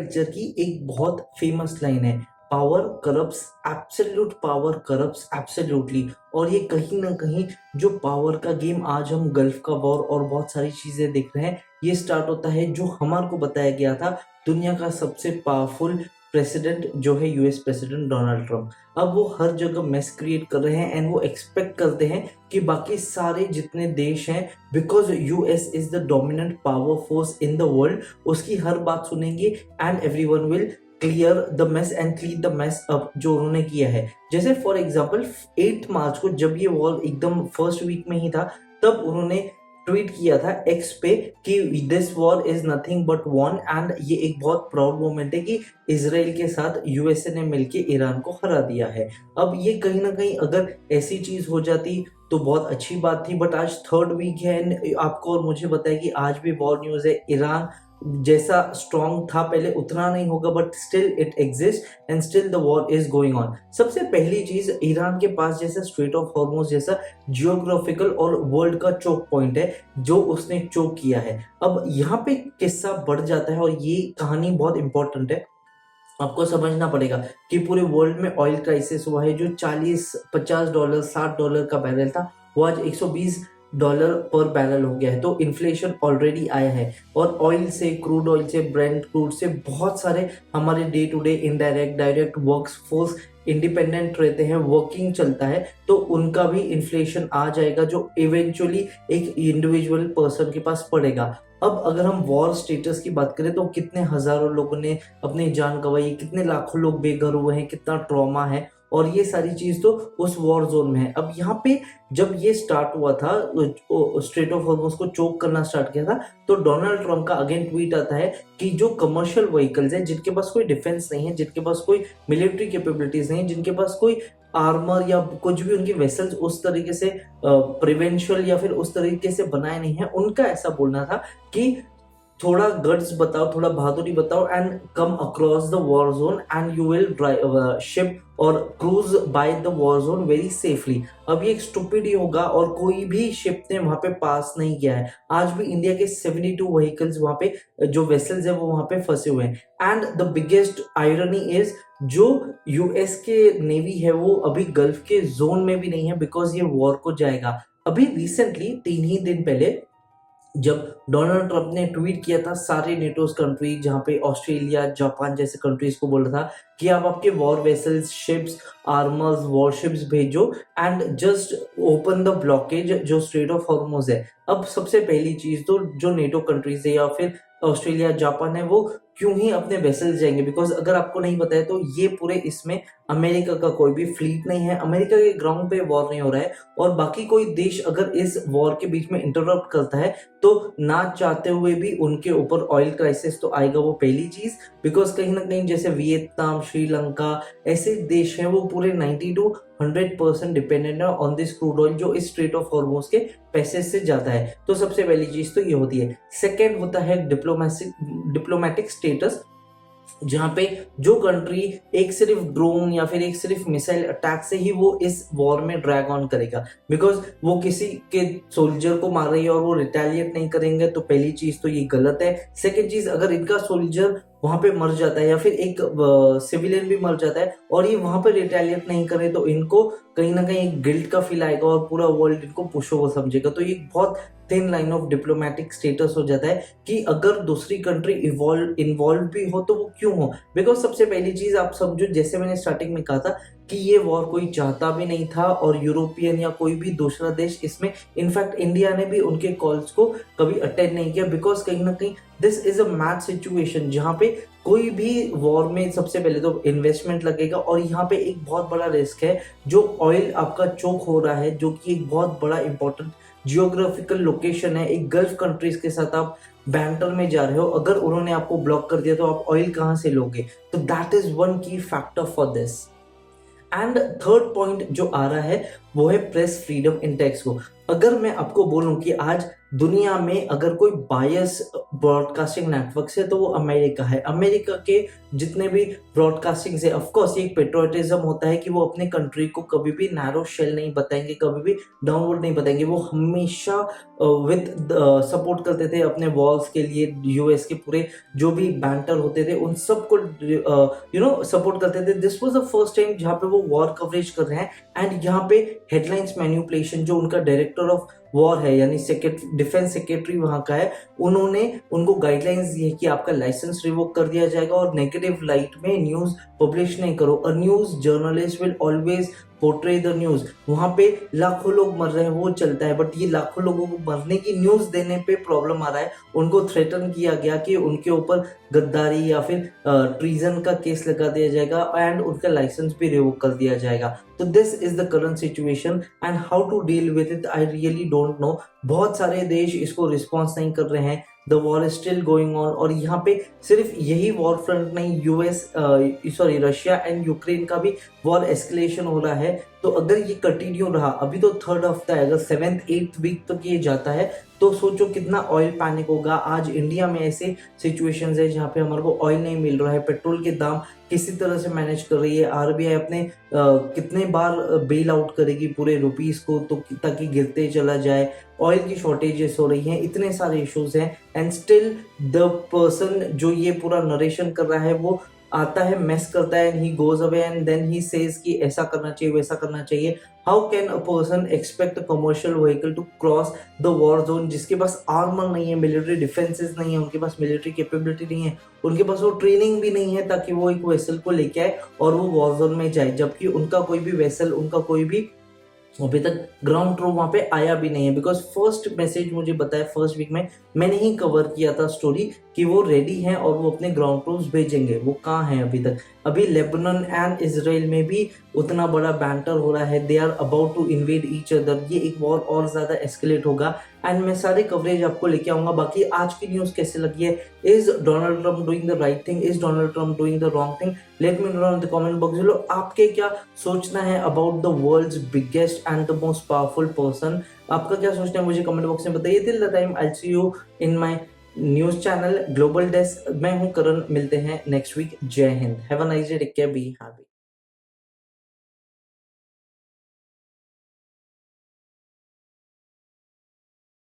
Culture की एक बहुत फेमस लाइन है, power corrupts, absolute power corrupts absolutely. और ये कहीं ना कहीं जो पावर का गेम आज हम गल्फ का वॉर और बहुत सारी चीजें देख रहे हैं, ये स्टार्ट होता है जो हमारे को बताया गया था दुनिया का सबसे पावरफुल प्रेसिडेंट जो है यूएस प्रेसिडेंट डोनाल्ड ट्रंप। अब वो हर जगह मेस क्रिएट कर रहे हैं एंड वो एक्सपेक्ट करते हैं कि बाकी सारे जितने देश हैं, because US is the dominant power force in the world, उसकी हर बात सुनेंगे and everyone will clear the mess and clean the mess up जो उन्होंने किया है। जैसे फॉर एग्जांपल 8 मार्च को जब ये वॉर एकदम फर्स्ट वीक में ही था, तब उन्होंने ट्वीट किया था एक्स पे कि this war is nothing but won, and ये एक बहुत प्राउड मोमेंट है कि इसराइल के साथ यूएसए ने मिलकर ईरान को हरा दिया है। अब ये कहीं ना कहीं अगर ऐसी चीज हो जाती तो बहुत अच्छी बात थी, बट आज थर्ड वीक है एंड आपको और मुझे बताया कि आज भी वॉर न्यूज है। ईरान जैसा स्ट्रॉन्ग था पहले उतना नहीं होगा, but still it exist and still the war is going on. सबसे पहली चीज, ईरान के पास जैसा स्ट्रेट ऑफ हॉर्मुज जैसा जियोग्राफिकल और वर्ल्ड का चोक पॉइंट है जो उसने चोक किया है। अब यहाँ पे किस्सा बढ़ जाता है और ये कहानी बहुत इंपॉर्टेंट है। आपको समझना पड़ेगा कि पूरे वर्ल्ड में ऑयल क्राइसिस हुआ है, जो $40-50 $60 का बैरल था वो आज $120 पर बैरल हो गया है। तो इन्फ्लेशन ऑलरेडी आया है और ऑयल से, क्रूड ऑयल से, ब्रेंट क्रूड से बहुत सारे हमारे day to day indirect direct work force independent रहते हैं, वर्किंग चलता है, तो उनका भी इन्फ्लेशन आ जाएगा जो इवेंचुअली एक इंडिविजुअल पर्सन के पास पड़ेगा। अब अगर हम वॉर स्टेटस की बात करें तो कितने हजारों लोगों ने अपनी जान गंवाई, कितने लाखों लोग बेघर हुए हैं, कितना ट्रॉमा है, और ये सारी चीज तो उस वॉर जोन में है। अब यहाँ पे जब ये स्टार्ट हुआ था, स्ट्रेट ऑफ हॉर्मुज को चोक करना स्टार्ट किया था, तो डोनाल्ड ट्रंप का अगेन ट्वीट आता है कि जो कमर्शियल व्हीकल्स हैं, जिनके पास कोई डिफेंस नहीं है, जिनके पास कोई मिलिट्री कैपेबिलिटीज नहीं है, जिनके पास कोई आर्मर या कुछ भी उनकी वेसल्स उस तरीके से प्रिवेंशियल या फिर उस तरीके से बनाए नहीं है, उनका ऐसा बोलना था कि थोड़ा गट्स बताओ, थोड़ा बहादुरी बताओ and come across the war zone and you will drive ship और cruise by the war zone very safely. अब ये एक स्टूपिड ही होगा और कोई भी शिप ने वहां पे पास नहीं किया है। आज भी इंडिया के 72 व्हीकल्स वहां पे जो वेसल्स है वो वहां पे फंसे हुए हैं। And the biggest irony is जो यूएस के नेवी है वो अभी गल्फ के जोन में भी नहीं है, बिकॉज ये वॉर को जाएगा। अभी रिसेंटली 3 ही दिन पहले जब डोनाल्ड ट्रंप ने ट्वीट किया था सारे नेटोज कंट्री, जहां पे ऑस्ट्रेलिया, जापान जैसे कंट्रीज को बोल रहा था कि आप आपके war vessels, ships, armours, warships भेजो and just open the blockage जो स्ट्रेट ऑफ हॉर्मुज है। अब सबसे पहली चीज तो जो नेटो कंट्रीज है या फिर ऑस्ट्रेलिया, जापान है, वो क्यों ही अपने वेसल्स जाएंगे, बिकॉज अगर आपको नहीं पता है तो ये पूरे इसमें अमेरिका का कोई भी फ्लीट नहीं है, अमेरिका के ग्राउंड पे वॉर नहीं हो रहा है, और बाकी कोई देश अगर इस वॉर के बीच में इंटरप्ट करता है तो ना चाहते हुए भी उनके ऊपर ऑयल क्राइसिस तो आएगा, वो पहली चीज। बिकॉज कहीं ना कहीं जैसे वियतनाम, श्रीलंका ऐसे देश हैं वो पूरे 90 to 100% डिपेंडेंट है ऑन दिस क्रूड ऑयल जो इस स्ट्रेट ऑफ हॉर्मुज के पैसेज से जाता है। तो सबसे पहली चीज तो ये होती है। सेकेंड होता है डिप्लोमेटिक स्टेटस, जहां पे जो कंट्री एक सिर्फ ड्रोन या फिर एक सिर्फ मिसाइल अटैक से ही वो इस वॉर में ड्रैग ऑन करेगा, बिकॉज वो किसी के सोल्जर को मार रही है और वो रिटेलिएट नहीं करेंगे, तो पहली चीज तो ये गलत है। सेकेंड चीज, अगर इनका सोल्जर वहां पे मर जाता है या फिर एक सिविलियन भी मर जाता है और ये वहां पे रिटेलिएट नहीं करे, तो इनको कहीं ना कहीं एक गिल्ट का फील आएगा और पूरा वर्ल्ड इनको पुशओवर समझेगा। तो ये बहुत thin line of diplomatic status हो जाता है कि अगर दूसरी कंट्री इन्वॉल्व भी हो तो वो क्यों हो। बिकॉज सबसे पहली चीज आप समझो, जैसे मैंने स्टार्टिंग में कहा था कि ये वॉर कोई चाहता भी नहीं था और यूरोपियन या कोई भी दूसरा देश इसमें, इनफैक्ट इंडिया ने भी उनके कॉल्स को कभी अटेंड नहीं किया, बिकॉज कहीं ना कहीं this is a mad situation जहां पे कोई भी वॉर में सबसे पहले तो इन्वेस्टमेंट लगेगा और यहाँ पे एक बहुत बड़ा रिस्क है जो ऑयल आपका चोक हो रहा है, जो कि एक बहुत बड़ा इंपॉर्टेंट जियोग्राफिकल लोकेशन है। एक गल्फ कंट्रीज के साथ आप बैंटर में जा रहे हो, अगर उन्होंने आपको ब्लॉक कर दिया तो आप ऑयल कहां से लोगे। तो दैट इज वन की factor for this. And third point जो आ रहा है वो है प्रेस फ्रीडम इंडेक्स को। अगर मैं आपको बोलूं कि आज दुनिया में अगर कोई बायस ब्रॉडकास्टिंग नेटवर्क है तो वो अमेरिका है। अमेरिका के जितने भी ब्रॉडकास्टिंग है, ऑफ कोर्स ये एक पेट्रियोटिज्म होता है कि वो अपने कंट्री को कभी भी नैरो शेल नहीं बताएंगे, कभी भी डाउनवर्ड नहीं बताएंगे। वो हमेशा विद सपोर्ट करते थे अपने वॉल्स के लिए। यूएस के पूरे जो भी बैंटर होते थे उन सबको सपोर्ट करते थे। This was the first time जहाँ पे वो वॉर कवरेज कर रहे हैं। एंड यहाँ पे हेडलाइंस मैन्युपुलेशन, जो उनका डायरेक्टर ऑफ वॉर है यानी डिफेंस सेक्रेटरी वहां का है, उन्होंने उनको गाइडलाइंस दी है कि आपका लाइसेंस रिवोक कर दिया जाएगा और नेगेटिव लाइट में न्यूज पब्लिश नहीं करो। A news journalist will always portray the news. वहां पे लाखों लोग मर रहे हैं वो चलता है, बट ये लाखों लोगों को मरने की न्यूज देने पे प्रॉब्लम आ रहा है। उनको थ्रेटन किया गया कि उनके ऊपर गद्दारी या फिर ट्रीजन का केस लगा दिया जाएगा एंड उनका लाइसेंस भी रिवोक कर दिया जाएगा। तो this is the current situation and how to deal with it I really don't know. बहुत सारे देश इसको रिस्पॉन्स नहीं कर रहे हैं। The war is still going on. और यहाँ पे सिर्फ यही वॉर फ्रंट नहीं, रशिया एंड यूक्रेन का भी वॉर एस्केलेशन हो रहा है। तो अगर ये कंटिन्यू रहा, अभी तो थर्ड हफ्ता है, अगर 7th-8th वीक तक ये जाता है तो सोचो कितना ऑयल पैनिक होगा। आज इंडिया में ऐसे सिचुएशंस है जहाँ पे हमारे को ऑयल नहीं मिल रहा है, पेट्रोल के दाम किसी तरह से मैनेज कर रही है। आरबीआई अपने कितने बार बेल आउट करेगी पूरे रुपीस को तो ताकि गिरते चला जाए। ऑयल की शॉर्टेजेस हो रही हैं, इतने सारे इश्यूज हैं एंड स्टिल द पर्सन जो ये पूरा नरेशन कर रहा है वो आता है, मेस करता है and he goes away and then he says कि ऐसा करना चाहिए वैसा करना चाहिए। How can a person expect a commercial vehicle to cross the war zone जिसके पास आर्मर नहीं है, मिलिट्री डिफेंसेस नहीं है, उनके पास मिलिट्री कैपेबिलिटी नहीं है, उनके पास वो ट्रेनिंग भी नहीं है ताकि वो एक वेसल को लेके आए और वो वॉर जोन में जाए, जबकि उनका कोई भी वेसल, उनका कोई भी अभी तक ग्राउंड ट्रूप वहां पे आया भी नहीं है। बिकॉज फर्स्ट मैसेज मुझे बताया फर्स्ट वीक में, मैंने ही कवर किया था स्टोरी कि वो रेडी हैं और वो अपने ग्राउंड ट्रूप्स भेजेंगे। वो कहाँ हैं अभी तक? अभी लेबनान एंड इसराइल में भी उतना बड़ा बैंटर हो रहा है। They are about to invade each other. ये एक वॉर और ज्यादा एस्केलेट होगा एंड मैं सारे कवरेज आपको लेके आऊंगा। बाकी आज की न्यूज कैसे लगी है? Is Donald Trump doing the right thing? Is Donald Trump doing the wrong thing? Let me know in the comment box below. आपके क्या सोचना है about the world's biggest and the most powerful person? आपका क्या सोचना है मुझे comment box में बताइए। Till the time I see you in my news channel global desk. मैं हूं करण, मिलते हैं next week. Jai Hind. Have a nice day, take care, be happy.